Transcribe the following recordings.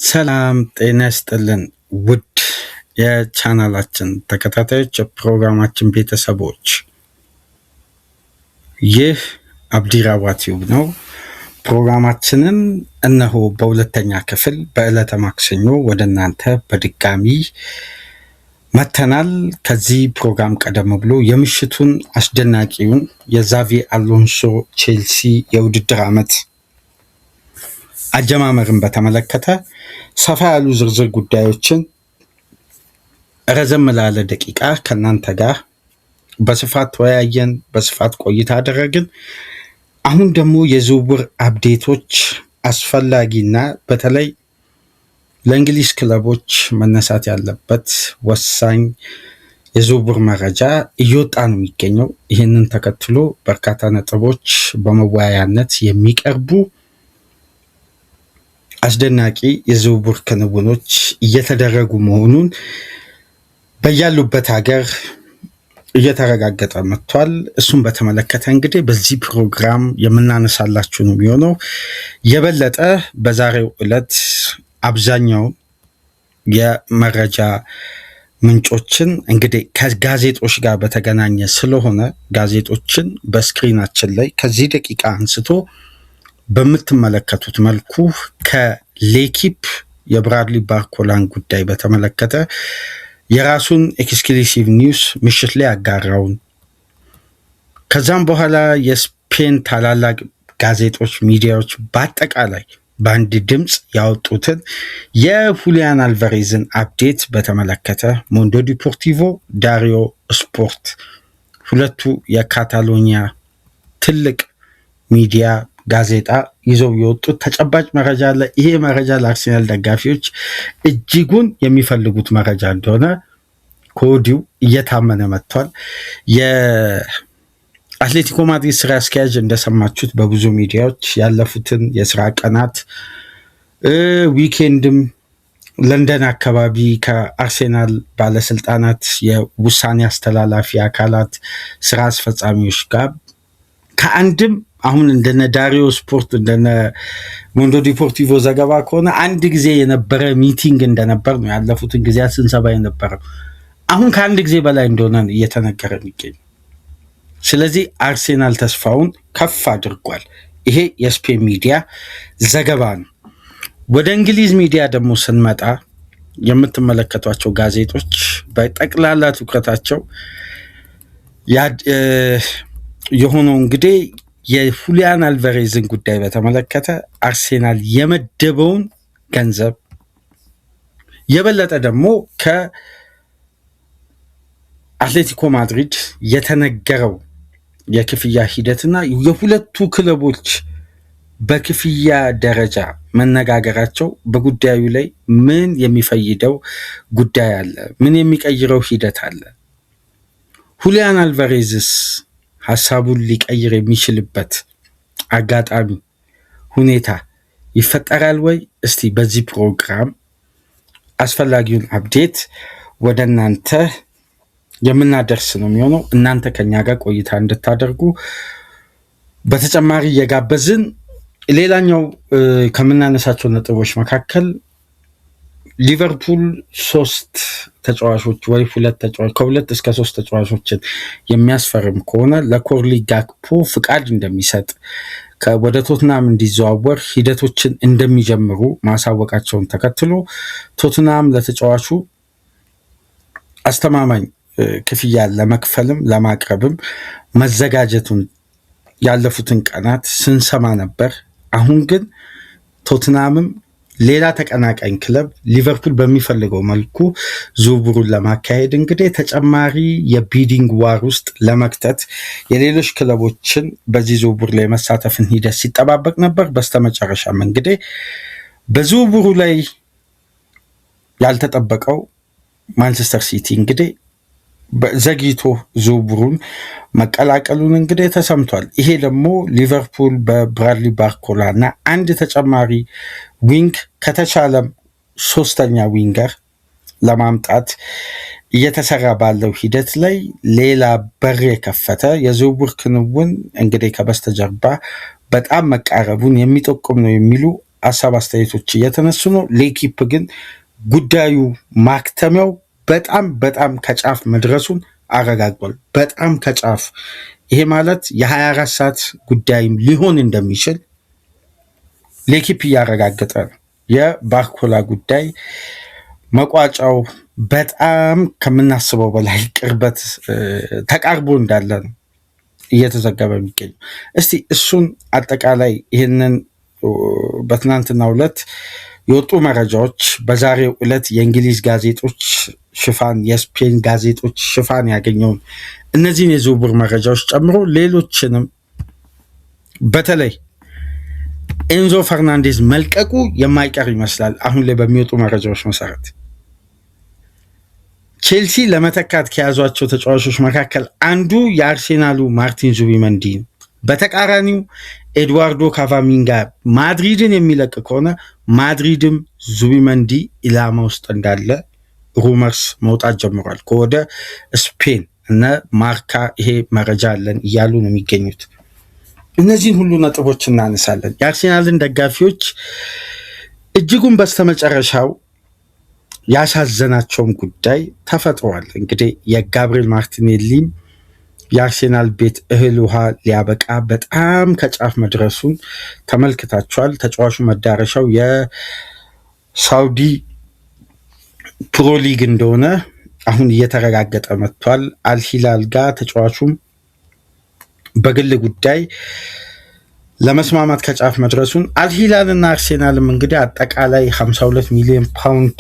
ሰላም ጤና ይስጥልን ውድ የቻናላችን ተከታታዮች የፕሮግራማችን ቤተሰቦች፣ ይህ አብዲራዋ ቲዩብ ነው። ፕሮግራማችንን እነሆ በሁለተኛ ክፍል በዕለተ ማክሰኞ ወደ እናንተ በድጋሚ መተናል። ከዚህ ፕሮግራም ቀደም ብሎ የምሽቱን አስደናቂውን የዛቪ አሎንሶ ቼልሲ የውድድር ዓመት አጀማመርን በተመለከተ ሰፋ ያሉ ዝርዝር ጉዳዮችን ረዘም ላለ ደቂቃ ከእናንተ ጋር በስፋት ተወያየን፣ በስፋት ቆይታ አደረግን። አሁን ደግሞ የዝውውር አፕዴቶች አስፈላጊና በተለይ ለእንግሊዝ ክለቦች መነሳት ያለበት ወሳኝ የዝውውር መረጃ እየወጣ ነው የሚገኘው። ይህንን ተከትሎ በርካታ ነጥቦች በመወያያነት የሚቀርቡ አስደናቂ የዝውውር ክንውኖች እየተደረጉ መሆኑን በያሉበት ሀገር እየተረጋገጠ መጥቷል። እሱን በተመለከተ እንግዲህ በዚህ ፕሮግራም የምናነሳላችሁ ነው የሚሆነው። የበለጠ በዛሬው ዕለት አብዛኛው የመረጃ ምንጮችን እንግዲህ ከጋዜጦች ጋር በተገናኘ ስለሆነ ጋዜጦችን በስክሪናችን ላይ ከዚህ ደቂቃ አንስቶ በምትመለከቱት መልኩ ከሌኪፕ የብራድሊ ባርኮላን ጉዳይ በተመለከተ የራሱን ኤክስክሉሲቭ ኒውስ ምሽት ላይ ያጋራውን፣ ከዛም በኋላ የስፔን ታላላቅ ጋዜጦች፣ ሚዲያዎች በአጠቃላይ በአንድ ድምፅ ያወጡትን የሁሊያን አልቫሬዝን አፕዴት በተመለከተ ሞንዶ ዲፖርቲቮ፣ ዳሪዮ ስፖርት ሁለቱ የካታሎኒያ ትልቅ ሚዲያ ጋዜጣ ይዘው የወጡት ተጨባጭ መረጃ አለ። ይሄ መረጃ ለአርሴናል ደጋፊዎች እጅጉን የሚፈልጉት መረጃ እንደሆነ ከወዲሁ እየታመነ መጥቷል። የአትሌቲኮ ማድሪድ ስራ አስኪያጅ እንደሰማችሁት በብዙ ሚዲያዎች ያለፉትን የስራ ቀናት ዊኬንድም ለንደን አካባቢ ከአርሴናል ባለስልጣናት፣ የውሳኔ አስተላላፊ አካላት፣ ስራ አስፈጻሚዎች ጋር ከአንድም አሁን እንደነ ዳሪዮ ስፖርት እንደነ ሞንዶ ዲፖርቲቮ ዘገባ ከሆነ አንድ ጊዜ የነበረ ሚቲንግ እንደነበር ነው ያለፉትን ጊዜያት ስንሰባ የነበረው። አሁን ከአንድ ጊዜ በላይ እንደሆነ እየተነገረ የሚገኝ። ስለዚህ አርሴናል ተስፋውን ከፍ አድርጓል። ይሄ የስፔን ሚዲያ ዘገባ ነው። ወደ እንግሊዝ ሚዲያ ደግሞ ስንመጣ የምትመለከቷቸው ጋዜጦች በጠቅላላ ትኩረታቸው የሆነው እንግዲህ የሁሊያን አልቫሬዝን ጉዳይ በተመለከተ አርሴናል የመደበውን ገንዘብ የበለጠ ደግሞ ከአትሌቲኮ ማድሪድ የተነገረው የክፍያ ሂደትና የሁለቱ ክለቦች በክፍያ ደረጃ መነጋገራቸው በጉዳዩ ላይ ምን የሚፈይደው ጉዳይ አለ? ምን የሚቀይረው ሂደት አለ? ሁሊያን አልቫሬዝስ ሀሳቡን ሊቀይር የሚችልበት አጋጣሚ ሁኔታ ይፈጠራል ወይ? እስቲ በዚህ ፕሮግራም አስፈላጊውን አፕዴት ወደ እናንተ የምናደርስ ነው የሚሆነው። እናንተ ከኛ ጋር ቆይታ እንድታደርጉ በተጨማሪ እየጋበዝን ሌላኛው ከምናነሳቸው ነጥቦች መካከል ሊቨርፑል 3 ተጫዋቾች ወይ 2 ተጫዋቾች ከ2 እስከ 3 ተጫዋቾችን የሚያስፈርም ከሆነ ለኮርሊ ጋክፖ ፍቃድ እንደሚሰጥ ወደ ቶትናም እንዲዘዋወር ሂደቶችን እንደሚጀምሩ ማሳወቃቸውን ተከትሎ ቶትናም ለተጫዋቹ አስተማማኝ ክፍያ ለመክፈልም ለማቅረብም መዘጋጀቱን ያለፉትን ቀናት ስንሰማ ነበር። አሁን ግን ቶትናምም ሌላ ተቀናቃኝ ክለብ ሊቨርፑል በሚፈልገው መልኩ ዝውውሩን ለማካሄድ እንግዲህ ተጨማሪ የቢዲንግ ዋር ውስጥ ለመክተት የሌሎች ክለቦችን በዚህ ዝውውር ላይ መሳተፍን ሂደት ሲጠባበቅ ነበር። በስተመጨረሻም እንግዲህ በዝውውሩ ላይ ያልተጠበቀው ማንቸስተር ሲቲ እንግዲህ ዘግይቶ ዝውውሩን መቀላቀሉን እንግዲህ ተሰምቷል። ይሄ ደግሞ ሊቨርፑል በብራድሊ ባርኮላ እና አንድ ተጨማሪ ዊንግ ከተቻለም 3ኛ ዊንገር ለማምጣት እየተሰራ ባለው ሂደት ላይ ሌላ በር የከፈተ የዝውውር ክንውን እንግዲህ ከበስተጀርባ በጣም መቃረቡን የሚጠቁም ነው የሚሉ ሀሳብ አስተያየቶች እየተነሱ ነው። ሌኪፕ ግን ጉዳዩ ማክተሚያው በጣም ከጫፍ መድረሱን አረጋግጧል። በጣም ከጫፍ። ይሄ ማለት የ24 ሰዓት ጉዳይም ሊሆን እንደሚችል ሌኪፕ እያረጋገጠ ነው። የባርኮላ ጉዳይ መቋጫው በጣም ከምናስበው በላይ ቅርበት ተቃርቦ እንዳለ ነው እየተዘገበ የሚገኙ። እስቲ እሱን አጠቃላይ ይህንን በትናንትናው ዕለት የወጡ መረጃዎች፣ በዛሬው ዕለት የእንግሊዝ ጋዜጦች ሽፋን፣ የስፔን ጋዜጦች ሽፋን ያገኘውን እነዚህን የዝውውር መረጃዎች ጨምሮ ሌሎችንም በተለይ ኤንዞ ፈርናንዴዝ መልቀቁ የማይቀር ይመስላል። አሁን ላይ በሚወጡ መረጃዎች መሰረት ቼልሲ ለመተካት ከያዟቸው ተጫዋቾች መካከል አንዱ የአርሴናሉ ማርቲን ዙቢመንዲ ነው። በተቃራኒው ኤድዋርዶ ካቫሚንጋ ማድሪድን የሚለቅ ከሆነ ማድሪድም ዙቢመንዲ ኢላማ ውስጥ እንዳለ ሩመርስ መውጣት ጀምሯል። ከወደ ስፔን እነ ማርካ ይሄ መረጃ አለን እያሉ ነው የሚገኙት። እነዚህን ሁሉ ነጥቦች እናነሳለን። የአርሴናልን ደጋፊዎች እጅጉን በስተመጨረሻው ያሳዘናቸውም ጉዳይ ተፈጥሯል። እንግዲህ የጋብሪኤል ማርቲኔሊም የአርሴናል ቤት እህል ውሃ ሊያበቃ በጣም ከጫፍ መድረሱን ተመልክታችኋል። ተጫዋቹ መዳረሻው የሳውዲ ፕሮ ሊግ እንደሆነ አሁን እየተረጋገጠ መጥቷል። አልሂላል ጋር ተጫዋቹም በግል ጉዳይ ለመስማማት ከጫፍ መድረሱን አልሂላልና አርሴናልም እንግዲህ አጠቃላይ 52 ሚሊዮን ፓውንድ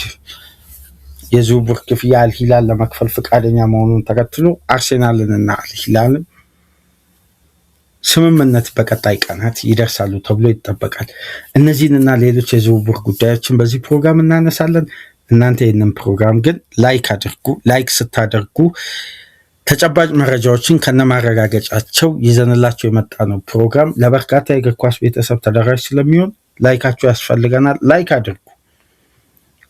የዝውውር ክፍያ አልሂላል ለመክፈል ፈቃደኛ መሆኑን ተከትሎ አርሴናልንና አልሂላልም ስምምነት በቀጣይ ቀናት ይደርሳሉ ተብሎ ይጠበቃል። እነዚህንና ሌሎች የዝውውር ጉዳዮችን በዚህ ፕሮግራም እናነሳለን። እናንተ ይህንን ፕሮግራም ግን ላይክ አድርጉ። ላይክ ስታደርጉ ተጨባጭ መረጃዎችን ከነማረጋገጫቸው ይዘንላቸው የመጣ ነው ፕሮግራም ለበርካታ የእግር ኳስ ቤተሰብ ተደራሽ ስለሚሆን ላይካችሁ ያስፈልገናል። ላይክ አድርጉ።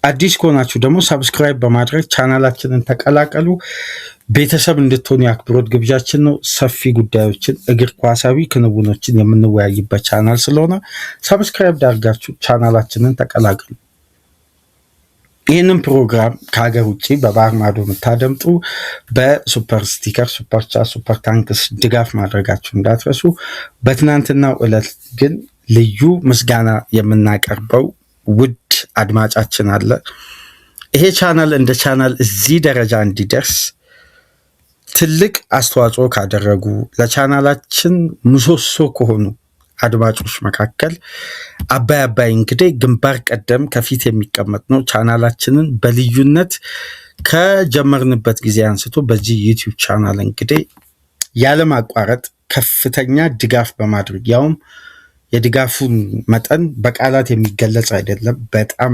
አዲስ ከሆናችሁ ደግሞ ሰብስክራይብ በማድረግ ቻናላችንን ተቀላቀሉ። ቤተሰብ እንድትሆኑ የአክብሮት ግብዣችን ነው። ሰፊ ጉዳዮችን፣ እግር ኳሳዊ ክንውኖችን የምንወያይበት ቻናል ስለሆነ ሰብስክራይብ ዳርጋችሁ ቻናላችንን ተቀላቀሉ። ይህንን ፕሮግራም ከሀገር ውጭ በባህር ማዶ የምታደምጡ በሱፐር ስቲከር፣ ሱፐር ቻት፣ ሱፐር ታንክስ ድጋፍ ማድረጋችሁ እንዳትረሱ። በትናንትናው ዕለት ግን ልዩ ምስጋና የምናቀርበው ውድ አድማጫችን አለ። ይሄ ቻናል እንደ ቻናል እዚህ ደረጃ እንዲደርስ ትልቅ አስተዋጽኦ ካደረጉ ለቻናላችን ምሰሶ ከሆኑ አድማጮች መካከል አባይ እንግዲህ ግንባር ቀደም ከፊት የሚቀመጥ ነው። ቻናላችንን በልዩነት ከጀመርንበት ጊዜ አንስቶ በዚህ ዩቲዩብ ቻናል እንግዲህ ያለማቋረጥ ከፍተኛ ድጋፍ በማድረግ ያውም የድጋፉን መጠን በቃላት የሚገለጽ አይደለም።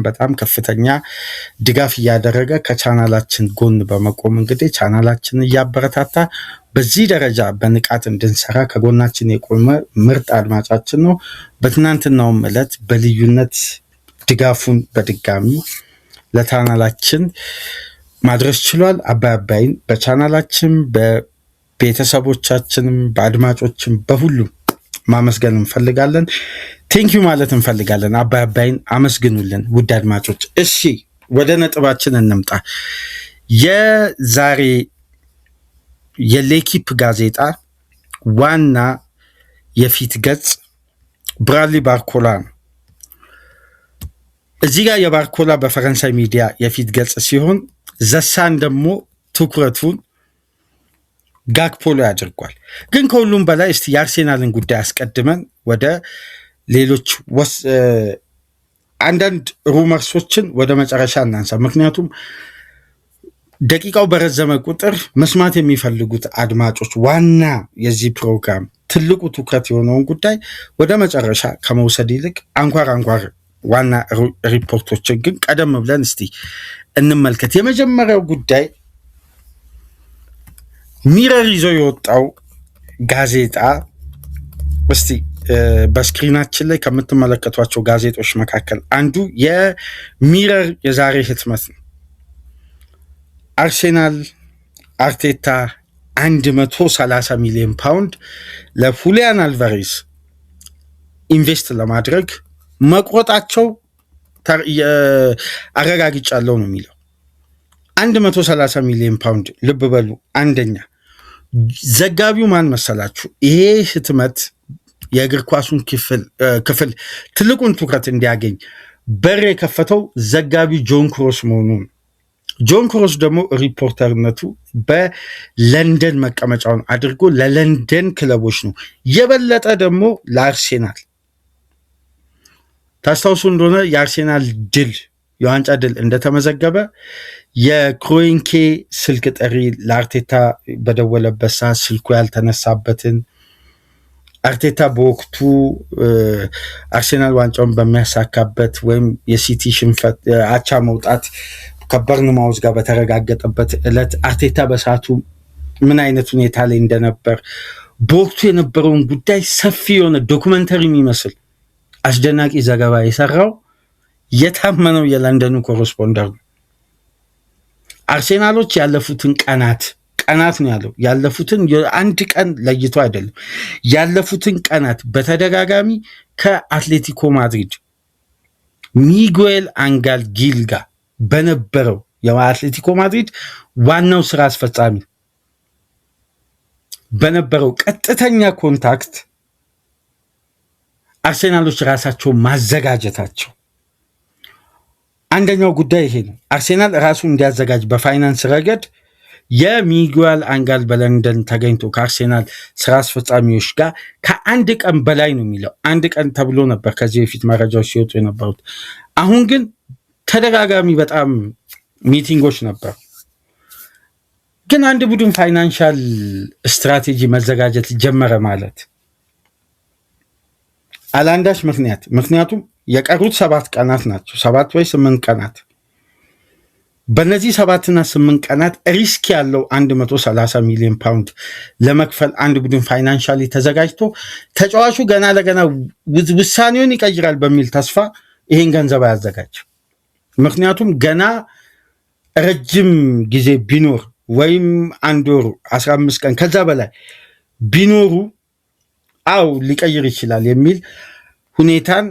በጣም ከፍተኛ ድጋፍ እያደረገ ከቻናላችን ጎን በመቆም እንግዲህ ቻናላችንን እያበረታታ በዚህ ደረጃ በንቃት እንድንሰራ ከጎናችን የቆመ ምርጥ አድማጫችን ነው። በትናንትናውም ዕለት በልዩነት ድጋፉን በድጋሚ ለቻናላችን ማድረስ ችሏል። አባይን በቻናላችን በቤተሰቦቻችንም በአድማጮችም በሁሉም ማመስገን እንፈልጋለን። ቴንኪዩ ማለት እንፈልጋለን። አባይን አመስግኑልን ውድ አድማጮች። እሺ ወደ ነጥባችን እንምጣ። የዛሬ የሌኪፕ ጋዜጣ ዋና የፊት ገጽ ብራድሊ ባርኮላ ነው። እዚህ ጋር የባርኮላ በፈረንሳይ ሚዲያ የፊት ገጽ ሲሆን ዘሳን ደግሞ ትኩረቱን ጋክፖ ላይ አድርጓል። ግን ከሁሉም በላይ እስቲ የአርሴናልን ጉዳይ አስቀድመን ወደ ሌሎች አንዳንድ ሩመርሶችን ወደ መጨረሻ እናንሳ። ምክንያቱም ደቂቃው በረዘመ ቁጥር መስማት የሚፈልጉት አድማጮች ዋና የዚህ ፕሮግራም ትልቁ ትኩረት የሆነውን ጉዳይ ወደ መጨረሻ ከመውሰድ ይልቅ አንኳር ዋና ሪፖርቶችን ግን ቀደም ብለን እስቲ እንመልከት። የመጀመሪያው ጉዳይ ሚረር ይዞ የወጣው ጋዜጣ እስቲ በስክሪናችን ላይ ከምትመለከቷቸው ጋዜጦች መካከል አንዱ የሚረር የዛሬ ህትመት ነው። አርሴናል አርቴታ 130 ሚሊዮን ፓውንድ ለሁሊያን አልቫሬዝ ኢንቨስት ለማድረግ መቆጣቸው አረጋግጫለሁ ነው የሚለው። 130 ሚሊዮን ፓውንድ ልብ በሉ። አንደኛ ዘጋቢው ማን መሰላችሁ? ይሄ ህትመት የእግር ኳሱን ክፍል ትልቁን ትኩረት እንዲያገኝ በር የከፈተው ዘጋቢ ጆን ክሮስ መሆኑን። ጆን ክሮስ ደግሞ ሪፖርተርነቱ በለንደን መቀመጫውን አድርጎ ለለንደን ክለቦች ነው፣ የበለጠ ደግሞ ለአርሴናል። ታስታውሱ እንደሆነ የአርሴናል ድል የዋንጫ ድል እንደተመዘገበ የክሮንኬ ስልክ ጥሪ ለአርቴታ በደወለበት ሰዓት ስልኩ ያልተነሳበትን አርቴታ በወቅቱ አርሴናል ዋንጫውን በሚያሳካበት ወይም የሲቲ ሽንፈት አቻ መውጣት ከበርንማውዝ ጋር በተረጋገጠበት ዕለት አርቴታ በሰዓቱ ምን አይነት ሁኔታ ላይ እንደነበር በወቅቱ የነበረውን ጉዳይ ሰፊ የሆነ ዶኩመንተሪ የሚመስል አስደናቂ ዘገባ የሰራው የታመነው የለንደኑ ኮረስፖንደር ነው። አርሴናሎች ያለፉትን ቀናት ነው ያለው፣ ያለፉትን አንድ ቀን ለይቶ አይደለም፣ ያለፉትን ቀናት በተደጋጋሚ ከአትሌቲኮ ማድሪድ ሚጉኤል አንጋል ጊል ጋር በነበረው የአትሌቲኮ ማድሪድ ዋናው ስራ አስፈጻሚ በነበረው ቀጥተኛ ኮንታክት አርሴናሎች ራሳቸው ማዘጋጀታቸው አንደኛው ጉዳይ ይሄ ነው። አርሴናል ራሱ እንዲያዘጋጅ በፋይናንስ ረገድ የሚጉኤል አንጋል በለንደን ተገኝቶ ከአርሴናል ስራ አስፈጻሚዎች ጋር ከአንድ ቀን በላይ ነው የሚለው። አንድ ቀን ተብሎ ነበር ከዚህ በፊት መረጃዎች ሲወጡ የነበሩት። አሁን ግን ተደጋጋሚ በጣም ሚቲንጎች ነበሩ። ግን አንድ ቡድን ፋይናንሻል ስትራቴጂ መዘጋጀት ጀመረ ማለት አላንዳች ምክንያቱም የቀሩት 7 ቀናት ናቸው፣ 7 ወይ 8 ቀናት። በእነዚህ 7 እና 8 ቀናት ሪስክ ያለው 130 ሚሊዮን ፓውንድ ለመክፈል አንድ ቡድን ፋይናንሻሊ ተዘጋጅቶ ተጫዋቹ ገና ለገና ውሳኔውን ይቀይራል በሚል ተስፋ ይሄን ገንዘብ አያዘጋጅ። ምክንያቱም ገና ረጅም ጊዜ ቢኖር ወይም 1 ወር 15 ቀን ከዛ በላይ ቢኖሩ ሊቀይር ይችላል የሚል ሁኔታን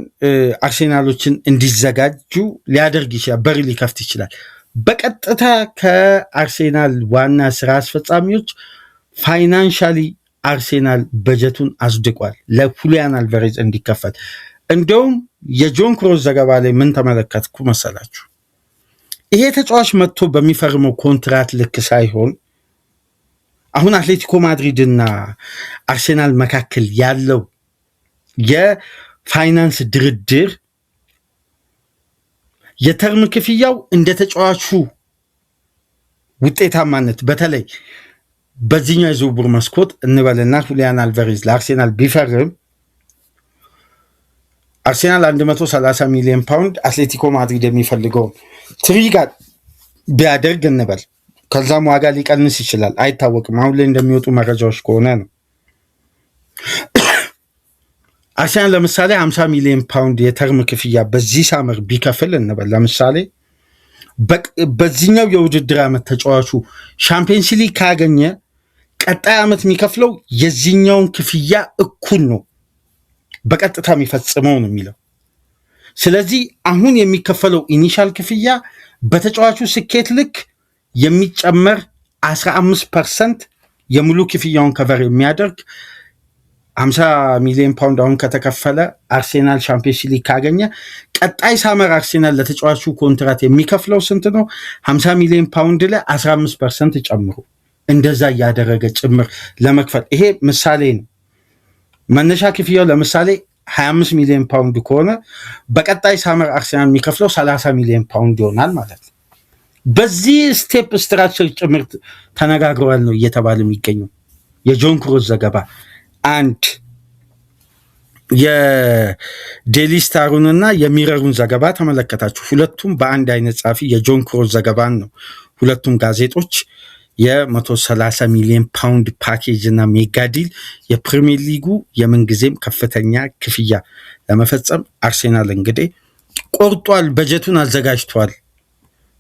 አርሴናሎችን እንዲዘጋጁ ሊያደርግ ይችላል፣ በር ሊከፍት ይችላል። በቀጥታ ከአርሴናል ዋና ስራ አስፈጻሚዎች ፋይናንሻሊ አርሴናል በጀቱን አጽድቋል ለሁሊያን አልቫሬዝ እንዲከፈል። እንደውም የጆን ክሮስ ዘገባ ላይ ምን ተመለከትኩ መሰላችሁ? ይሄ ተጫዋች መጥቶ በሚፈርመው ኮንትራት ልክ ሳይሆን አሁን አትሌቲኮ ማድሪድ እና አርሴናል መካከል ያለው የፋይናንስ ድርድር የተርም ክፍያው እንደ ተጫዋቹ ውጤታማነት በተለይ በዚህኛው የዝውውር መስኮት እንበልና ሁሊያን አልቫሬዝ ለአርሴናል ቢፈርም አርሴናል 130 ሚሊዮን ፓውንድ አትሌቲኮ ማድሪድ የሚፈልገውን ትሪጋር ቢያደርግ እንበል፣ ከዛም ዋጋ ሊቀንስ ይችላል፣ አይታወቅም። አሁን ላይ እንደሚወጡ መረጃዎች ከሆነ ነው። አርሴናል ለምሳሌ 50 ሚሊዮን ፓውንድ የተርም ክፍያ በዚህ ሳመር ቢከፍል እንበል፣ ለምሳሌ በዚህኛው የውድድር ዓመት ተጫዋቹ ሻምፒየንስ ሊግ ካገኘ ቀጣይ ዓመት የሚከፍለው የዚህኛውን ክፍያ እኩል ነው፣ በቀጥታ የሚፈጽመው ነው የሚለው። ስለዚህ አሁን የሚከፈለው ኢኒሻል ክፍያ በተጫዋቹ ስኬት ልክ የሚጨመር 15% የሙሉ ክፍያውን ከቨር የሚያደርግ 50 ሚሊዮን ፓውንድ አሁን ከተከፈለ አርሴናል ሻምፒየንስ ሊግ ካገኘ ቀጣይ ሳመር አርሴናል ለተጫዋቹ ኮንትራት የሚከፍለው ስንት ነው? 50 ሚሊዮን ፓውንድ ላይ 15% ጨምሮ እንደዛ እያደረገ ጭምር ለመክፈል። ይሄ ምሳሌ ነው። መነሻ ክፍያው ለምሳሌ 25 ሚሊዮን ፓውንድ ከሆነ በቀጣይ ሳመር አርሴናል የሚከፍለው 30 ሚሊዮን ፓውንድ ይሆናል ማለት ነው። በዚህ ስቴፕ ስትራክቸር ጭምር ተነጋግረዋል ነው እየተባለ የሚገኘው። የጆን ክሮስ ዘገባ አንድ የዴሊ ስታሩንና የሚረሩን ዘገባ ተመለከታችሁ። ሁለቱም በአንድ አይነት ጻፊ የጆን ክሮስ ዘገባን ነው ሁለቱም ጋዜጦች የ130 ሚሊዮን ፓውንድ ፓኬጅ እና ሜጋ ዲል የፕሪሚየር ሊጉ የምንጊዜም ከፍተኛ ክፍያ ለመፈጸም አርሴናል እንግዲህ ቆርጧል፣ በጀቱን አዘጋጅቷል።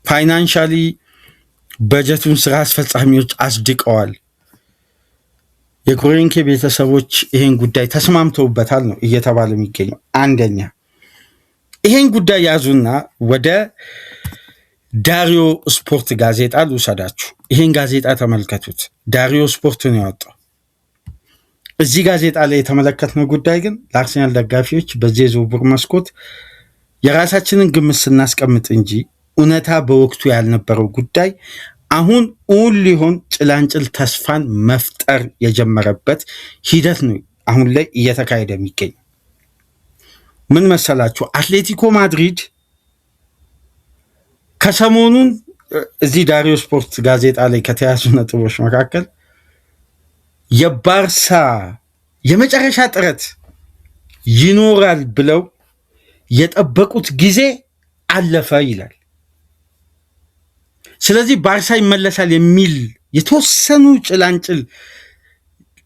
ፋይናንሻሊ በጀቱን ስራ አስፈጻሚዎች አስድቀዋል። የክሮንኬ ቤተሰቦች ይሄን ጉዳይ ተስማምተውበታል ነው እየተባለ የሚገኘው። አንደኛ ይሄን ጉዳይ ያዙና ወደ ዳሪዮ ስፖርት ጋዜጣ ልውሰዳችሁ። ይሄን ጋዜጣ ተመልከቱት። ዳሪዮ ስፖርት ነው ያወጣው። እዚህ ጋዜጣ ላይ የተመለከትነው ጉዳይ ግን ለአርሰናል ደጋፊዎች በዚህ የዝውውር መስኮት የራሳችንን ግምት ስናስቀምጥ እንጂ እውነታ በወቅቱ ያልነበረው ጉዳይ አሁን እውን ሊሆን ጭላንጭል ተስፋን መፍጠር የጀመረበት ሂደት ነው አሁን ላይ እየተካሄደ የሚገኝ። ምን መሰላችሁ? አትሌቲኮ ማድሪድ ከሰሞኑን እዚህ ዳሪዮ ስፖርት ጋዜጣ ላይ ከተያዙ ነጥቦች መካከል የባርሳ የመጨረሻ ጥረት ይኖራል ብለው የጠበቁት ጊዜ አለፈ ይላል። ስለዚህ ባርሳ ይመለሳል የሚል የተወሰኑ ጭላንጭል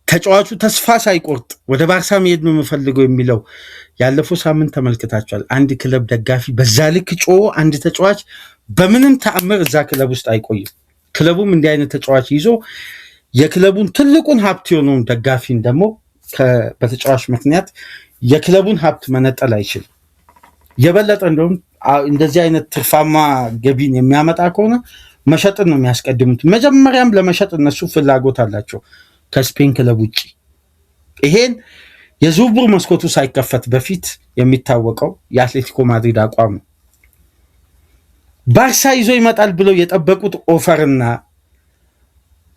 ተጫዋቹ ተስፋ ሳይቆርጥ ወደ ባርሳ መሄድ ነው የምፈልገው የሚለው ያለፈው ሳምንት ተመልክታችኋል። አንድ ክለብ ደጋፊ በዛ ልክ ጮ አንድ ተጫዋች በምንም ተአምር እዛ ክለብ ውስጥ አይቆይም። ክለቡም እንዲህ አይነት ተጫዋች ይዞ የክለቡን ትልቁን ሀብት የሆነውን ደጋፊን ደግሞ በተጫዋች ምክንያት የክለቡን ሀብት መነጠል አይችልም። የበለጠ እንደውም እንደዚህ አይነት ትርፋማ ገቢን የሚያመጣ ከሆነ መሸጥን ነው የሚያስቀድሙት። መጀመሪያም ለመሸጥ እነሱ ፍላጎት አላቸው ከስፔን ክለብ ውጭ። ይሄን የዝውውር መስኮቱ ሳይከፈት በፊት የሚታወቀው የአትሌቲኮ ማድሪድ አቋም ነው። ባርሳ ይዞ ይመጣል ብለው የጠበቁት ኦፈርና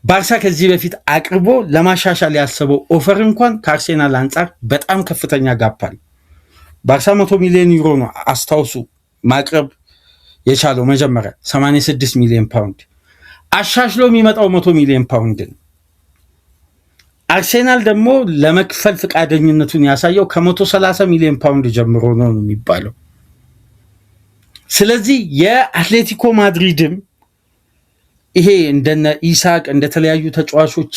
ባርሳ ከዚህ በፊት አቅርቦ ለማሻሻል ያሰበው ኦፈር እንኳን ከአርሴናል አንጻር በጣም ከፍተኛ ጋፓል። ባርሳ 100 ሚሊዮን ዩሮ ነው አስታውሱ ማቅረብ የቻለው መጀመሪያ 86 ሚሊዮን ፓውንድ፣ አሻሽሎ የሚመጣው 100 ሚሊዮን ፓውንድ ነው። አርሴናል ደግሞ ለመክፈል ፈቃደኝነቱን ያሳየው ከ130 ሚሊዮን ፓውንድ ጀምሮ ነው የሚባለው። ስለዚህ የአትሌቲኮ ማድሪድም ይሄ እንደነ ኢሳቅ እንደተለያዩ ተጫዋቾች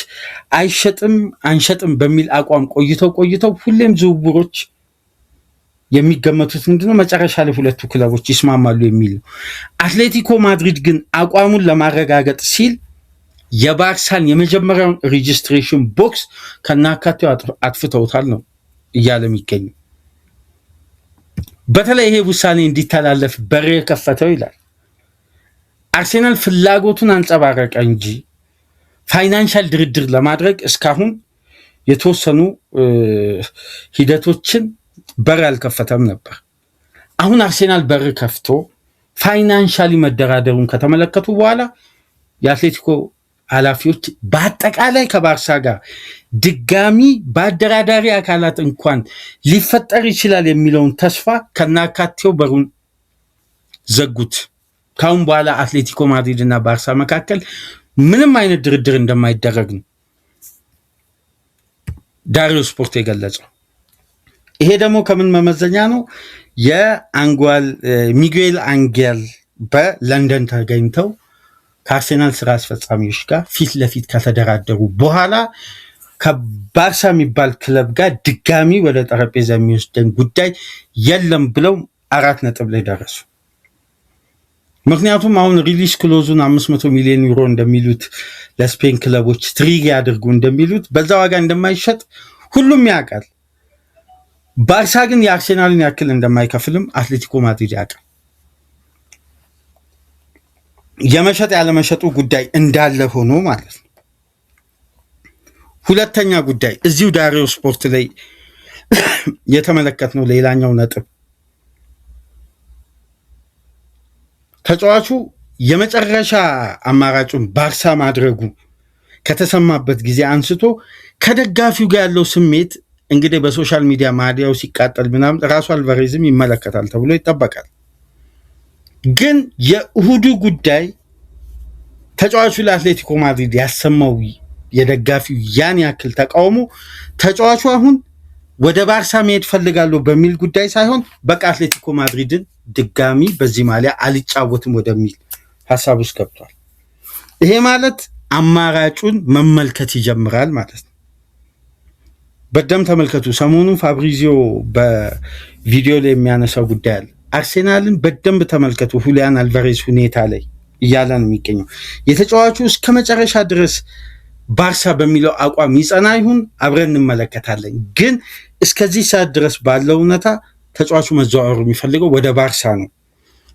አይሸጥም አንሸጥም በሚል አቋም ቆይተው ሁሌም ዝውውሮች የሚገመቱት ምንድነው መጨረሻ ላይ ሁለቱ ክለቦች ይስማማሉ የሚል ነው። አትሌቲኮ ማድሪድ ግን አቋሙን ለማረጋገጥ ሲል የባርሳን የመጀመሪያውን ሬጂስትሬሽን ቦክስ ከናካቴው አጥፍተውታል ነው እያለ የሚገኙ። በተለይ ይሄ ውሳኔ እንዲተላለፍ በር የከፈተው ይላል አርሴናል ፍላጎቱን አንጸባረቀ እንጂ ፋይናንሻል ድርድር ለማድረግ እስካሁን የተወሰኑ ሂደቶችን በር አልከፈተም ነበር። አሁን አርሴናል በር ከፍቶ ፋይናንሻሊ መደራደሩን ከተመለከቱ በኋላ የአትሌቲኮ ኃላፊዎች በአጠቃላይ ከባርሳ ጋር ድጋሚ በአደራዳሪ አካላት እንኳን ሊፈጠር ይችላል የሚለውን ተስፋ ከናካቴው በሩን ዘጉት። ካሁን በኋላ አትሌቲኮ ማድሪድ እና ባርሳ መካከል ምንም አይነት ድርድር እንደማይደረግ ነው ዳሪዮ ስፖርት የገለጸው። ይሄ ደግሞ ከምን መመዘኛ ነው? ሚጉኤል አንጌል በለንደን ተገኝተው ከአርሴናል ስራ አስፈጻሚዎች ጋር ፊት ለፊት ከተደራደሩ በኋላ ከባርሳ የሚባል ክለብ ጋር ድጋሚ ወደ ጠረጴዛ የሚወስደን ጉዳይ የለም ብለው 4 ነጥብ ላይ ደረሱ። ምክንያቱም አሁን ሪሊስ ክሎዙን 500 ሚሊዮን ዩሮ እንደሚሉት ለስፔን ክለቦች ትሪግ ያድርጉ እንደሚሉት በዛ ዋጋ እንደማይሸጥ ሁሉም ያውቃል። ባርሳ ግን የአርሴናልን ያክል እንደማይከፍልም አትሌቲኮ ማድሪድ ያውቃል። የመሸጥ ያለመሸጡ ጉዳይ እንዳለ ሆኖ ማለት ነው። ሁለተኛ ጉዳይ እዚሁ ዳሪዮ ስፖርት ላይ የተመለከትነው ሌላኛው ነጥብ ተጫዋቹ የመጨረሻ አማራጩን ባርሳ ማድረጉ ከተሰማበት ጊዜ አንስቶ ከደጋፊው ጋር ያለው ስሜት እንግዲህ በሶሻል ሚዲያ ማዲያው ሲቃጠል ምናምን ራሱ አልቫሬዝም ይመለከታል ተብሎ ይጠበቃል። ግን የእሁዱ ጉዳይ ተጫዋቹ ለአትሌቲኮ ማድሪድ ያሰማው የደጋፊው ያን ያክል ተቃውሞ ተጫዋቹ አሁን ወደ ባርሳ መሄድ ፈልጋለሁ በሚል ጉዳይ ሳይሆን በቃ አትሌቲኮ ማድሪድን ድጋሚ በዚህ ማሊያ አልጫወትም ወደሚል ሀሳብ ውስጥ ገብቷል። ይሄ ማለት አማራጩን መመልከት ይጀምራል ማለት ነው። በደም ተመልከቱ። ሰሞኑን ፋብሪዚዮ በቪዲዮ ላይ የሚያነሳው ጉዳይ አለ። አርሴናልን በደንብ ተመልከቱ ሁሊያን አልቫሬዝ ሁኔታ ላይ እያለ ነው የሚገኘው። የተጫዋቹ እስከ መጨረሻ ድረስ ባርሳ በሚለው አቋም ይጸና ይሁን አብረን እንመለከታለን። ግን እስከዚህ ሰዓት ድረስ ባለው እውነታ ተጫዋቹ መዘዋወሩ የሚፈልገው ወደ ባርሳ ነው።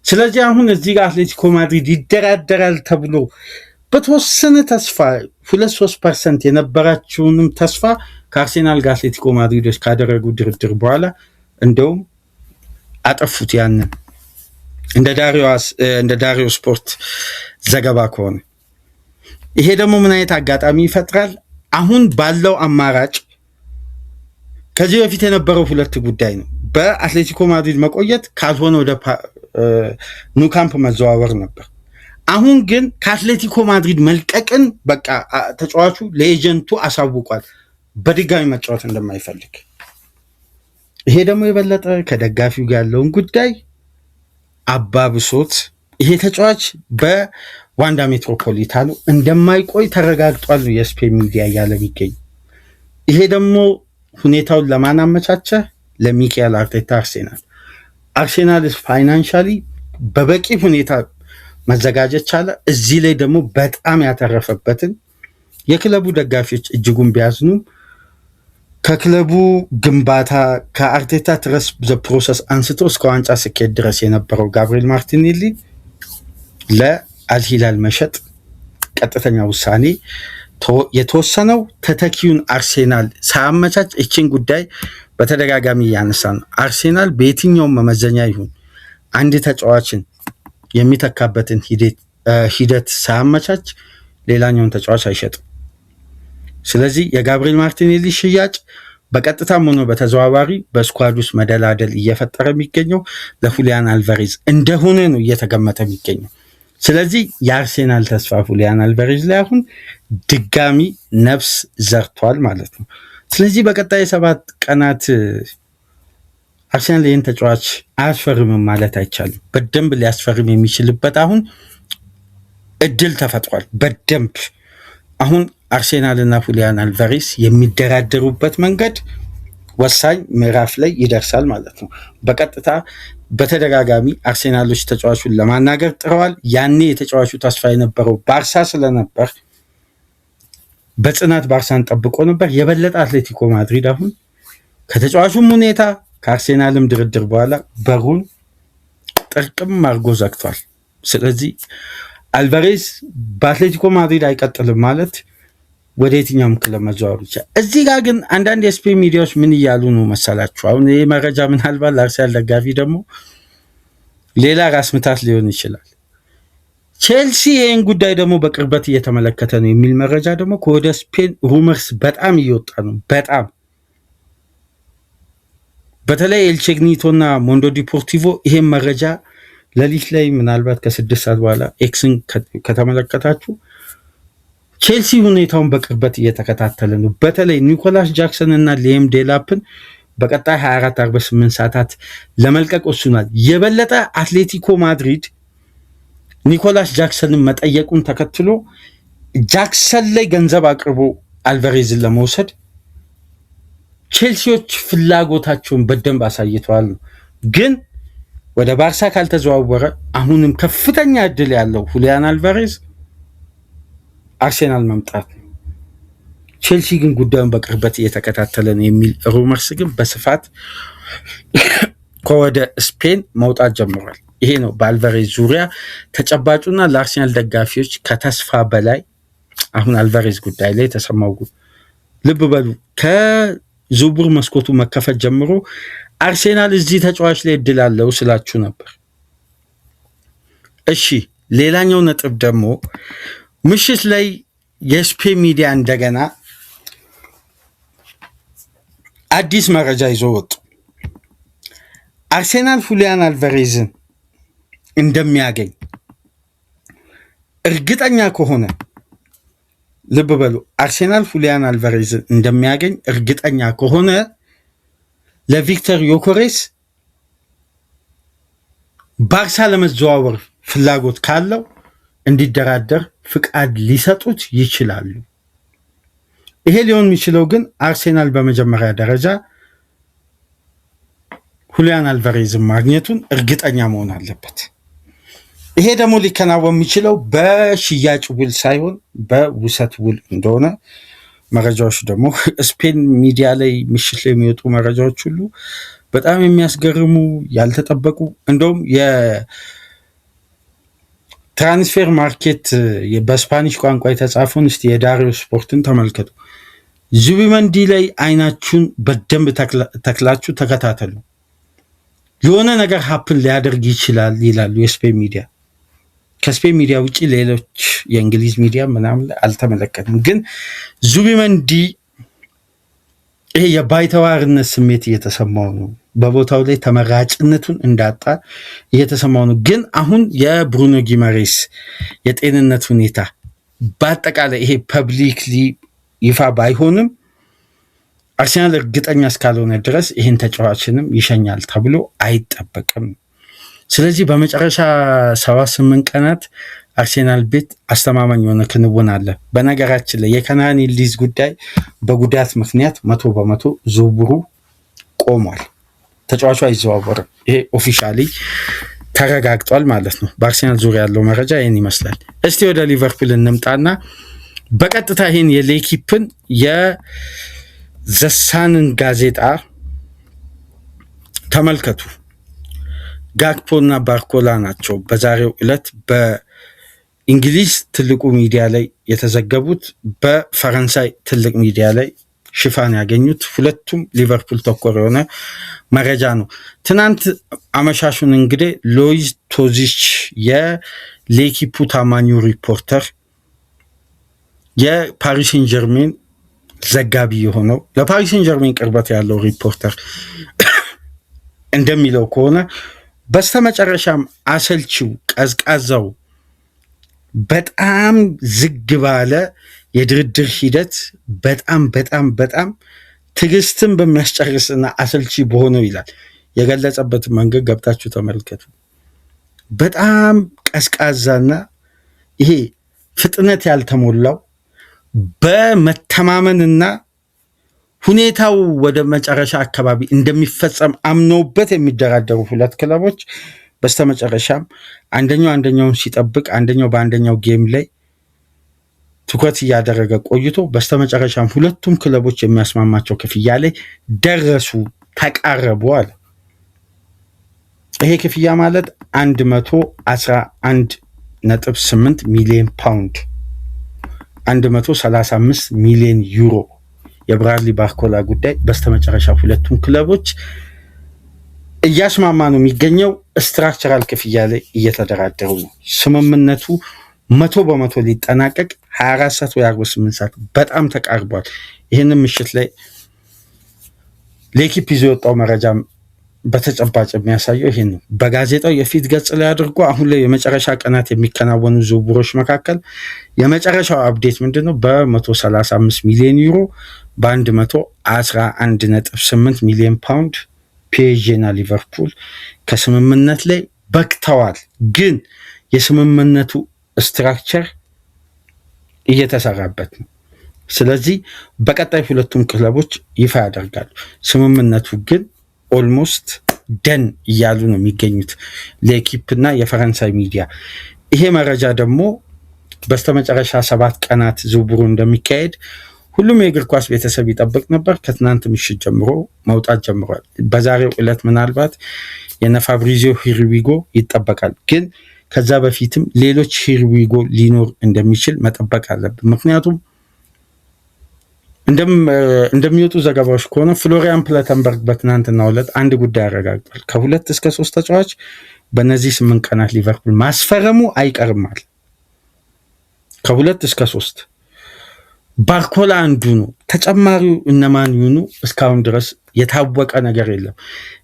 ስለዚህ አሁን እዚህ ጋር አትሌቲኮ ማድሪድ ይደራደራል ተብሎ በተወሰነ ተስፋ 2-3% የነበራቸውንም ተስፋ ከአርሴናል ጋር አትሌቲኮ ማድሪዶች ካደረጉ ድርድር በኋላ እንደውም አጠፉት ያንን እንደ ዳሪዮ ስፖርት ዘገባ ከሆነ። ይሄ ደግሞ ምን አይነት አጋጣሚ ይፈጥራል? አሁን ባለው አማራጭ ከዚህ በፊት የነበረው ሁለት ጉዳይ ነው። በአትሌቲኮ ማድሪድ መቆየት ካልሆነ ወደ ኑ ካምፕ መዘዋወር ነበር። አሁን ግን ከአትሌቲኮ ማድሪድ መልቀቅን በቃ ተጫዋቹ ለኤጀንቱ አሳውቋል በድጋሚ መጫወት እንደማይፈልግ። ይሄ ደግሞ የበለጠ ከደጋፊው ጋር ያለውን ጉዳይ አባብሶት ይሄ ተጫዋች በዋንዳ ሜትሮፖሊታኖ እንደማይቆይ ተረጋግጧል ነው የስፔን ሚዲያ እያለ የሚገኝ። ይሄ ደግሞ ሁኔታውን ለማን አመቻቸ? ለሚካኤል አርቴታ አርሴናል ፋይናንሻሊ በበቂ ሁኔታ መዘጋጀት ቻለ። እዚህ ላይ ደግሞ በጣም ያተረፈበትን የክለቡ ደጋፊዎች እጅጉን ቢያዝኑም ከክለቡ ግንባታ ከአርቴታ ትረስ ፕሮሰስ አንስቶ እስከ ዋንጫ ስኬት ድረስ የነበረው ጋብሪኤል ማርቲኔሊ ለአልሂላል መሸጥ ቀጥተኛ ውሳኔ የተወሰነው ተተኪውን አርሴናል ሳያመቻች እችን ጉዳይ በተደጋጋሚ እያነሳ ነው። አርሴናል በየትኛውም መመዘኛ ይሁን አንድ ተጫዋችን የሚተካበትን ሂደት ሳያመቻች ሌላኛውን ተጫዋች አይሸጥም። ስለዚህ የጋብሪኤል ማርቲኔሊ ሽያጭ በቀጥታም ሆኖ በተዘዋዋሪ በስኳድ ውስጥ መደላደል እየፈጠረ የሚገኘው ለሁሊያን አልቫሬዝ እንደሆነ ነው እየተገመተ የሚገኘው። ስለዚህ የአርሴናል ተስፋ ሁሊያን አልቫሬዝ ላይ አሁን ድጋሚ ነፍስ ዘርቷል ማለት ነው። ስለዚህ በቀጣይ 7 ቀናት አርሴናል ይህን ተጫዋች አያስፈርምም ማለት አይቻልም። በደንብ ሊያስፈርም የሚችልበት አሁን እድል ተፈጥሯል። በደንብ አሁን አርሴናል እና ሁሊያን አልቫሬዝ የሚደራደሩበት መንገድ ወሳኝ ምዕራፍ ላይ ይደርሳል ማለት ነው። በቀጥታ በተደጋጋሚ አርሴናሎች ተጫዋቹን ለማናገር ጥረዋል። ያኔ የተጫዋቹ ተስፋ የነበረው ባርሳ ስለነበር በጽናት ባርሳን ጠብቆ ነበር። የበለጠ አትሌቲኮ ማድሪድ አሁን ከተጫዋቹም ሁኔታ ከአርሴናልም ድርድር በኋላ በሩን ጥርቅም አድርጎ ዘግቷል። ስለዚህ አልቫሬዝ በአትሌቲኮ ማድሪድ አይቀጥልም ማለት ወደ የትኛውም ክለብ መዘዋወር ይችላል። እዚህ ጋር ግን አንዳንድ የስፔን ሚዲያዎች ምን እያሉ ነው መሰላችሁ? አሁን ይህ መረጃ ምናልባት ለአርሰናል ደጋፊ ደግሞ ሌላ ራስ ምታት ሊሆን ይችላል። ቼልሲ ይህን ጉዳይ ደግሞ በቅርበት እየተመለከተ ነው የሚል መረጃ ደግሞ ከወደ ስፔን ሩመርስ በጣም እየወጣ ነው። በጣም በተለይ ኤልቼግኒቶ እና ሞንዶ ዲፖርቲቮ ይሄን መረጃ ሌሊት ላይ ምናልባት ከ6 ሰዓት በኋላ ኤክስን ከተመለከታችሁ ቼልሲ ሁኔታውን በቅርበት እየተከታተለ ነው። በተለይ ኒኮላስ ጃክሰን እና ሊያም ዴላፕን በቀጣይ 24-48 ሰዓታት ለመልቀቅ ወስኗል። የበለጠ አትሌቲኮ ማድሪድ ኒኮላስ ጃክሰንን መጠየቁን ተከትሎ ጃክሰን ላይ ገንዘብ አቅርቦ አልቫሬዝን ለመውሰድ ቼልሲዎች ፍላጎታቸውን በደንብ አሳይተዋል። ግን ወደ ባርሳ ካልተዘዋወረ አሁንም ከፍተኛ እድል ያለው ሁሊያን አልቫሬዝ አርሴናል መምጣት ነው። ቼልሲ ግን ጉዳዩን በቅርበት እየተከታተለ ነው የሚል ሩመርስ ግን በስፋት ከወደ ስፔን መውጣት ጀምሯል። ይሄ ነው በአልቫሬዝ ዙሪያ ተጨባጩና ለአርሴናል ደጋፊዎች ከተስፋ በላይ አሁን አልቫሬዝ ጉዳይ ላይ ተሰማው። ልብ በሉ ከዝውውር መስኮቱ መከፈት ጀምሮ አርሴናል እዚህ ተጫዋች ላይ እድል አለው ስላችሁ ነበር። እሺ ሌላኛው ነጥብ ደግሞ ምሽት ላይ የስፔን ሚዲያ እንደገና አዲስ መረጃ ይዞ ወጡ። አርሴናል ሁሊያን አልቫሬዝን እንደሚያገኝ እርግጠኛ ከሆነ ልብ በሉ፣ አርሴናል ሁሊያን አልቫሬዝን እንደሚያገኝ እርግጠኛ ከሆነ ለቪክተር ዮኬሬስ ባርሳ ለመዘዋወር ፍላጎት ካለው እንዲደራደር ፍቃድ ሊሰጡት ይችላሉ። ይሄ ሊሆን የሚችለው ግን አርሴናል በመጀመሪያ ደረጃ ሁሊያን አልቫሬዝን ማግኘቱን እርግጠኛ መሆን አለበት። ይሄ ደግሞ ሊከናወን የሚችለው በሽያጭ ውል ሳይሆን በውሰት ውል እንደሆነ መረጃዎች ደግሞ ስፔን ሚዲያ ላይ ምሽት ላይ የሚወጡ መረጃዎች ሁሉ በጣም የሚያስገርሙ ያልተጠበቁ እንደውም የትራንስፌር ማርኬት በስፓኒሽ ቋንቋ የተጻፈውን እስቲ የዳሪዮ ስፖርትን ተመልከቱ። ዙቢመንዲ ላይ አይናችሁን በደንብ ተክላችሁ ተከታተሉ። የሆነ ነገር ሀፕን ሊያደርግ ይችላል ይላሉ የስፔን ሚዲያ። ከስፔን ሚዲያ ውጭ ሌሎች የእንግሊዝ ሚዲያ ምናምን አልተመለከትም። ግን ዙቢመንዲ ይሄ የባይተዋርነት ስሜት እየተሰማው ነው። በቦታው ላይ ተመራጭነቱን እንዳጣ እየተሰማው ነው። ግን አሁን የብሩኖ ጊማሬስ የጤንነት ሁኔታ በአጠቃላይ ይሄ ፐብሊክሊ ይፋ ባይሆንም አርሴናል እርግጠኛ እስካልሆነ ድረስ ይህን ተጫዋችንም ይሸኛል ተብሎ አይጠበቅም። ስለዚህ በመጨረሻ 78 ቀናት አርሴናል ቤት አስተማማኝ የሆነ ክንውን አለ። በነገራችን ላይ የከናን ይልዲዝ ጉዳይ በጉዳት ምክንያት 100% ዝውውሩ ቆሟል። ተጫዋቹ አይዘዋወርም። ይሄ ኦፊሻሊ ተረጋግጧል ማለት ነው። በአርሴናል ዙሪያ ያለው መረጃ ይህን ይመስላል። እስቲ ወደ ሊቨርፑል እንምጣና በቀጥታ ይህን የሌኪፕን የዘሳንን ጋዜጣ ተመልከቱ። ጋክፖ እና ባርኮላ ናቸው በዛሬው ዕለት በእንግሊዝ ትልቁ ሚዲያ ላይ የተዘገቡት፣ በፈረንሳይ ትልቅ ሚዲያ ላይ ሽፋን ያገኙት። ሁለቱም ሊቨርፑል ተኮር የሆነ መረጃ ነው። ትናንት አመሻሹን እንግዲህ ሎይዝ ቶዚች የሌኪፑ ታማኙ ሪፖርተር የፓሪስ ሴን ጀርሜን ዘጋቢ የሆነው ለፓሪስ ሴን ጀርሜን ቅርበት ያለው ሪፖርተር እንደሚለው ከሆነ በስተመጨረሻም አሰልቺው ቀዝቃዛው በጣም ዝግ ባለ የድርድር ሂደት በጣም ትዕግስትን በሚያስጨርስና አሰልቺ በሆነው ይላል የገለጸበትን መንገድ ገብታችሁ ተመልከቱ። በጣም ቀዝቃዛና ይሄ ፍጥነት ያልተሞላው በመተማመንና ሁኔታው ወደ መጨረሻ አካባቢ እንደሚፈጸም አምነውበት የሚደራደሩ ሁለት ክለቦች በስተመጨረሻም አንደኛውን ሲጠብቅ አንደኛው በአንደኛው ጌም ላይ ትኩረት እያደረገ ቆይቶ በስተመጨረሻም ሁለቱም ክለቦች የሚያስማማቸው ክፍያ ላይ ደረሱ፣ ተቃረቡ አለ። ይሄ ክፍያ ማለት 111.8 ሚሊዮን ፓውንድ 135 ሚሊዮን ዩሮ የብራድሊ ባርኮላ ጉዳይ በስተመጨረሻ ሁለቱም ክለቦች እያስማማ ነው የሚገኘው። ስትራክቸራል ክፍያ ላይ እየተደራደሩ ነው። ስምምነቱ 100% ሊጠናቀቅ 24 ሰዓት ወይ 48 ሰዓት በጣም ተቃርቧል። ይህንን ምሽት ላይ ሌኪፕ ይዞ የወጣው መረጃ በተጨባጭ የሚያሳየው ይህን ነው። በጋዜጣው የፊት ገጽ ላይ አድርጎ አሁን ላይ የመጨረሻ ቀናት የሚከናወኑ ዝውውሮች መካከል የመጨረሻው አፕዴት ምንድነው? በ135 ሚሊዮን ዩሮ በ111.8 ሚሊዮን ፓውንድ ፒኤስጂ እና ሊቨርፑል ከስምምነት ላይ በክተዋል። ግን የስምምነቱ ስትራክቸር እየተሰራበት ነው። ስለዚህ በቀጣይ ሁለቱም ክለቦች ይፋ ያደርጋሉ። ስምምነቱ ግን ኦልሞስት ደን እያሉ ነው የሚገኙት ሌኪፕ እና የፈረንሳይ ሚዲያ። ይሄ መረጃ ደግሞ በስተመጨረሻ 7 ቀናት ዝውውሩ እንደሚካሄድ ሁሉም የእግር ኳስ ቤተሰብ ይጠብቅ ነበር። ከትናንት ምሽት ጀምሮ መውጣት ጀምሯል። በዛሬው ዕለት ምናልባት የነ ፋብሪዚዮ ሂርዊጎ ይጠበቃል። ግን ከዛ በፊትም ሌሎች ሂርዊጎ ሊኖር እንደሚችል መጠበቅ አለብን። ምክንያቱም እንደሚወጡ ዘገባዎች ከሆነ ፍሎሪያን ፕለተንበርግ በትናንትናው ዕለት አንድ ጉዳይ ያረጋግጧል። ከ2 እስከ 3 ተጫዋች በእነዚህ 8 ቀናት ሊቨርፑል ማስፈረሙ አይቀርማል። ከ2 እስከ 3 ባርኮላ አንዱ ነው። ተጨማሪው እነማን ይሁኑ እስካሁን ድረስ የታወቀ ነገር የለም።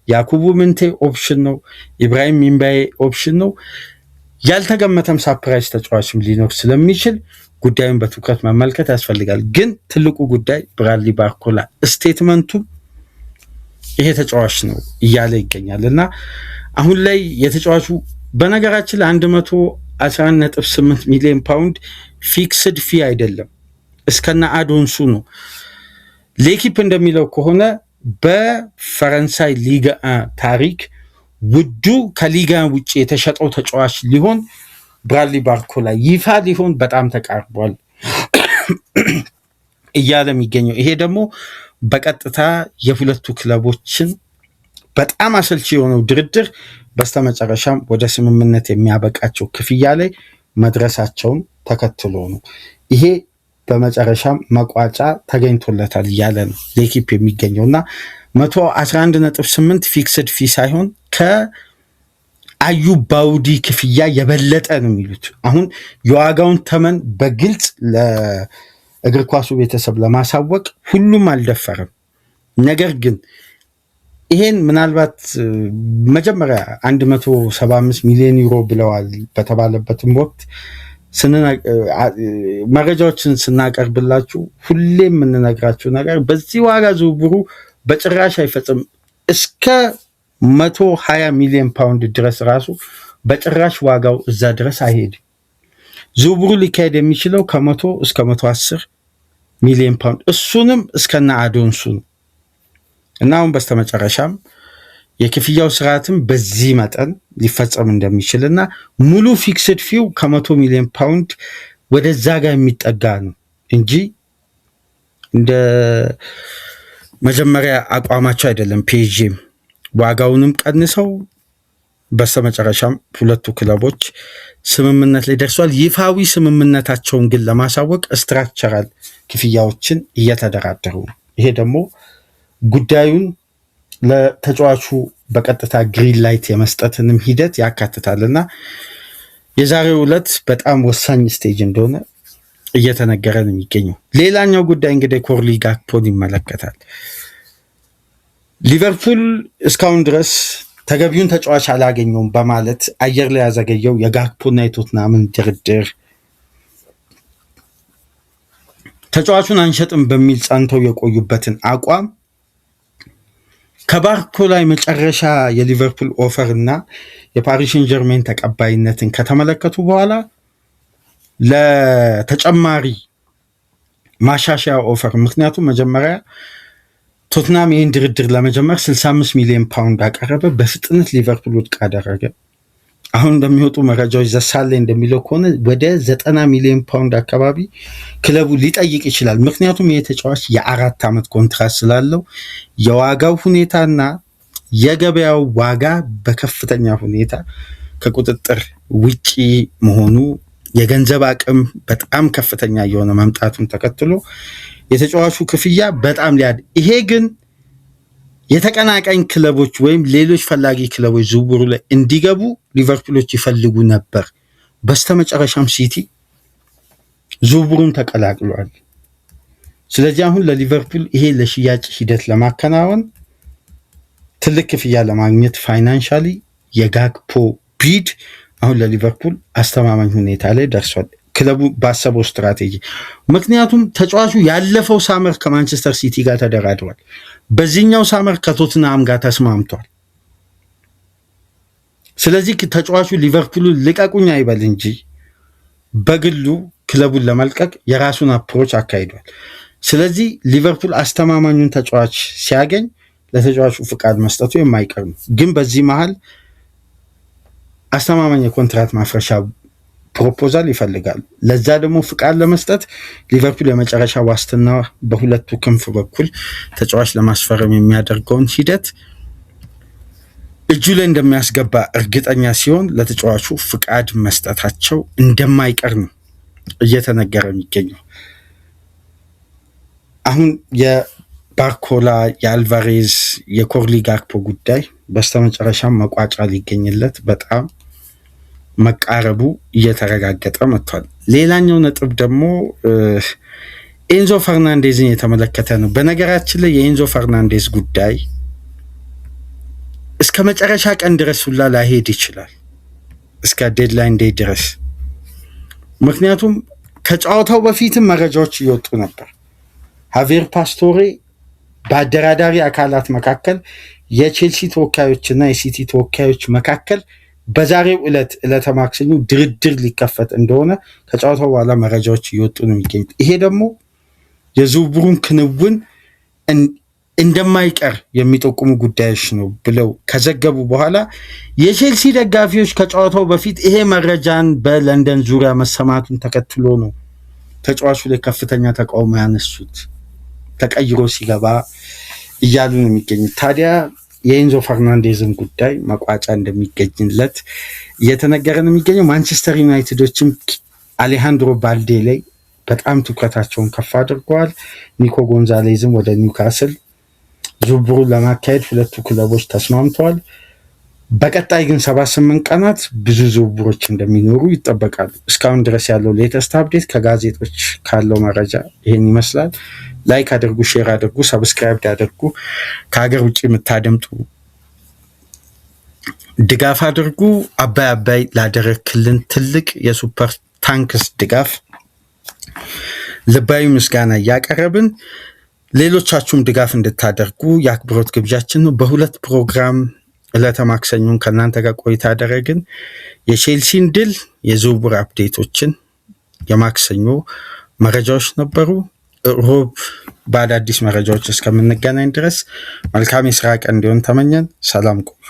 ያኩቡ ምንቴ ኦፕሽን ነው። ኢብራሂም ሚምባዬ ኦፕሽን ነው። ያልተገመተም ሳፕራይዝ ተጫዋችም ሊኖር ስለሚችል ጉዳዩን በትኩረት መመልከት ያስፈልጋል። ግን ትልቁ ጉዳይ ብራድሊ ባርኮላ ስቴትመንቱ ይሄ ተጫዋች ነው እያለ ይገኛል እና አሁን ላይ የተጫዋቹ በነገራችን ላይ 111.8 ሚሊዮን ፓውንድ ፊክስድ ፊ አይደለም፣ እስከና አዶንሱ ነው። ሌኪፕ እንደሚለው ከሆነ በፈረንሳይ ሊጋ ታሪክ ውዱ ከሊጋ ውጭ የተሸጠው ተጫዋች ሊሆን ብራድሊ ባርኮላ ይፋ ሊሆን በጣም ተቃርቧል እያለ የሚገኘው ይሄ ደግሞ በቀጥታ የሁለቱ ክለቦችን በጣም አሰልቺ የሆነው ድርድር በስተመጨረሻም ወደ ስምምነት የሚያበቃቸው ክፍያ ላይ መድረሳቸውን ተከትሎ ነው። ይሄ በመጨረሻም መቋጫ ተገኝቶለታል እያለ ነው ለኢኪፕ የሚገኘው እና 111.8 ፊክስድ ፊ ሳይሆን ከአዩብ ባውዲ ክፍያ የበለጠ ነው የሚሉት። አሁን የዋጋውን ተመን በግልጽ ለእግር ኳሱ ቤተሰብ ለማሳወቅ ሁሉም አልደፈረም። ነገር ግን ይሄን ምናልባት መጀመሪያ 175 ሚሊዮን ዩሮ ብለዋል በተባለበትም ወቅት መረጃዎችን ስናቀርብላችሁ ሁሌ የምንነግራችሁ ነገር በዚህ ዋጋ ዝውውሩ በጭራሽ አይፈጽም። እስከ 120 ሚሊዮን ፓውንድ ድረስ ራሱ በጭራሽ ዋጋው እዛ ድረስ አይሄድም። ዝውውሩ ሊካሄድ የሚችለው ከ100 እስከ 110 ሚሊዮን ፓውንድ እሱንም እስከና አዶንሱ ነው እና አሁን በስተመጨረሻም የክፍያው ስርዓትም በዚህ መጠን ሊፈጸም እንደሚችል እና ሙሉ ፊክስድ ፊው ከ100 ሚሊዮን ፓውንድ ወደዛ ጋር የሚጠጋ ነው እንጂ እንደ መጀመሪያ አቋማቸው አይደለም። ፒኤስጂም ዋጋውንም ቀንሰው በስተመጨረሻም ሁለቱ ክለቦች ስምምነት ላይ ደርሷል። ይፋዊ ስምምነታቸውን ግን ለማሳወቅ ስትራክቸራል ክፍያዎችን እየተደራደሩ ነው። ይሄ ደግሞ ጉዳዩን ለተጫዋቹ በቀጥታ ግሪን ላይት የመስጠትንም ሂደት ያካትታልና የዛሬው ዕለት በጣም ወሳኝ ስቴጅ እንደሆነ እየተነገረ ነው የሚገኘው። ሌላኛው ጉዳይ እንግዲህ ኮርሊ ጋክፖን ይመለከታል። ሊቨርፑል እስካሁን ድረስ ተገቢውን ተጫዋች አላገኘውም በማለት አየር ላይ ያዘገየው የጋክፖና የቶትናምን ድርድር ተጫዋቹን አንሸጥም በሚል ጸንተው የቆዩበትን አቋም ከባርኮላይ መጨረሻ የሊቨርፑል ኦፈር እና የፓሪስ ሴን ጀርሜን ተቀባይነትን ከተመለከቱ በኋላ ለተጨማሪ ማሻሻያ ኦፈር ምክንያቱም መጀመሪያ ቶትናም ይህን ድርድር ለመጀመር 65 ሚሊዮን ፓውንድ አቀረበ። በፍጥነት ሊቨርፑል ውድቅ አደረገ። አሁን እንደሚወጡ መረጃዎች ዘሳለ እንደሚለው ከሆነ ወደ 90 ሚሊዮን ፓውንድ አካባቢ ክለቡ ሊጠይቅ ይችላል። ምክንያቱም ይህ ተጫዋች የ4 ዓመት ኮንትራት ስላለው የዋጋው ሁኔታና የገበያው ዋጋ በከፍተኛ ሁኔታ ከቁጥጥር ውጪ መሆኑ የገንዘብ አቅም በጣም ከፍተኛ የሆነ መምጣቱን ተከትሎ የተጫዋቹ ክፍያ በጣም ይሄ ግን የተቀናቃኝ ክለቦች ወይም ሌሎች ፈላጊ ክለቦች ዝውውሩ ላይ እንዲገቡ ሊቨርፑሎች ይፈልጉ ነበር። በስተመጨረሻም ሲቲ ዝውውሩን ተቀላቅሏል። ስለዚህ አሁን ለሊቨርፑል ይሄ ለሽያጭ ሂደት ለማከናወን ትልቅ ክፍያ ለማግኘት ፋይናንሻሊ የጋክፖ ቢድ አሁን ለሊቨርፑል አስተማማኝ ሁኔታ ላይ ደርሷል። ክለቡ ባሰበው ስትራቴጂ ምክንያቱም ተጫዋቹ ያለፈው ሳመር ከማንቸስተር ሲቲ ጋር ተደራድሯል። በዚህኛው ሳመር ከቶትናም ጋር ተስማምቷል። ስለዚህ ተጫዋቹ ሊቨርፑል ልቀቁኝ አይበል እንጂ በግሉ ክለቡን ለመልቀቅ የራሱን አፕሮች አካሂዷል። ስለዚህ ሊቨርፑል አስተማማኙን ተጫዋች ሲያገኝ ለተጫዋቹ ፍቃድ መስጠቱ የማይቀር ነው። ግን በዚህ መሃል አስተማማኝ የኮንትራት ማፍረሻ ፕሮፖዛል ይፈልጋል። ለዛ ደግሞ ፍቃድ ለመስጠት ሊቨርፑል የመጨረሻ ዋስትና በሁለቱ ክንፍ በኩል ተጫዋች ለማስፈረም የሚያደርገውን ሂደት እጁ ላይ እንደሚያስገባ እርግጠኛ ሲሆን ለተጫዋቹ ፍቃድ መስጠታቸው እንደማይቀር ነው እየተነገረ የሚገኘው። አሁን የባርኮላ፣ የአልቫሬዝ፣ የኮርሊ ጋክፖ ጉዳይ በስተመጨረሻም መቋጫ ሊገኝለት በጣም መቃረቡ እየተረጋገጠ መጥቷል። ሌላኛው ነጥብ ደግሞ ኤንዞ ፈርናንዴዝን የተመለከተ ነው። በነገራችን ላይ የኤንዞ ፈርናንዴዝ ጉዳይ እስከ መጨረሻ ቀን ድረስ ሁላ ላይሄድ ይችላል፣ እስከ ዴድላይን ዴይ ድረስ። ምክንያቱም ከጨዋታው በፊትም መረጃዎች እየወጡ ነበር። ሃቬር ፓስቶሬ በአደራዳሪ አካላት መካከል የቼልሲ ተወካዮችና የሲቲ ተወካዮች መካከል በዛሬው ዕለተ ማክሰኞ ድርድር ሊከፈት እንደሆነ ከጨዋታው በኋላ መረጃዎች እየወጡ ነው የሚገኙት። ይሄ ደግሞ የዝውውሩን ክንውን እንደማይቀር የሚጠቁሙ ጉዳዮች ነው ብለው ከዘገቡ በኋላ የቼልሲ ደጋፊዎች ከጨዋታው በፊት ይሄ መረጃን በለንደን ዙሪያ መሰማቱን ተከትሎ ነው ተጫዋቹ ላይ ከፍተኛ ተቃውሞ ያነሱት። ተቀይሮ ሲገባ እያሉ ነው የሚገኙት። ታዲያ የኤንዞ ፈርናንዴዝን ጉዳይ መቋጫ እንደሚገኝለት እየተነገረ ነው የሚገኘው። ማንቸስተር ዩናይትዶችም አሌሃንድሮ ባልዴ ላይ በጣም ትኩረታቸውን ከፍ አድርገዋል። ኒኮ ጎንዛሌዝም ወደ ኒውካስል ዝውውሩን ለማካሄድ ሁለቱ ክለቦች ተስማምተዋል። በቀጣይ ግን 78 ቀናት ብዙ ዝውውሮች እንደሚኖሩ ይጠበቃሉ። እስካሁን ድረስ ያለው ሌተስት አፕዴት ከጋዜጦች ካለው መረጃ ይሄን ይመስላል። ላይክ አድርጉ፣ ሼር አድርጉ፣ ሰብስክራይብ አድርጉ። ከሀገር ውጭ የምታደምጡ ድጋፍ አድርጉ። አባይ ላደረክልን ትልቅ የሱፐር ታንክስ ድጋፍ ልባዊ ምስጋና እያቀረብን ሌሎቻችሁም ድጋፍ እንድታደርጉ የአክብሮት ግብዣችን ነው። በሁለት ፕሮግራም ዕለተ ማክሰኞን ከእናንተ ጋር ቆይታ ያደረግን የቼልሲን ድል፣ የዝውውር አፕዴቶችን፣ የማክሰኞ መረጃዎች ነበሩ። ሮብ በአዳዲስ መረጃዎች እስከምንገናኝ ድረስ መልካም የስራ ቀን እንዲሆን ተመኘን። ሰላም ቆዩ።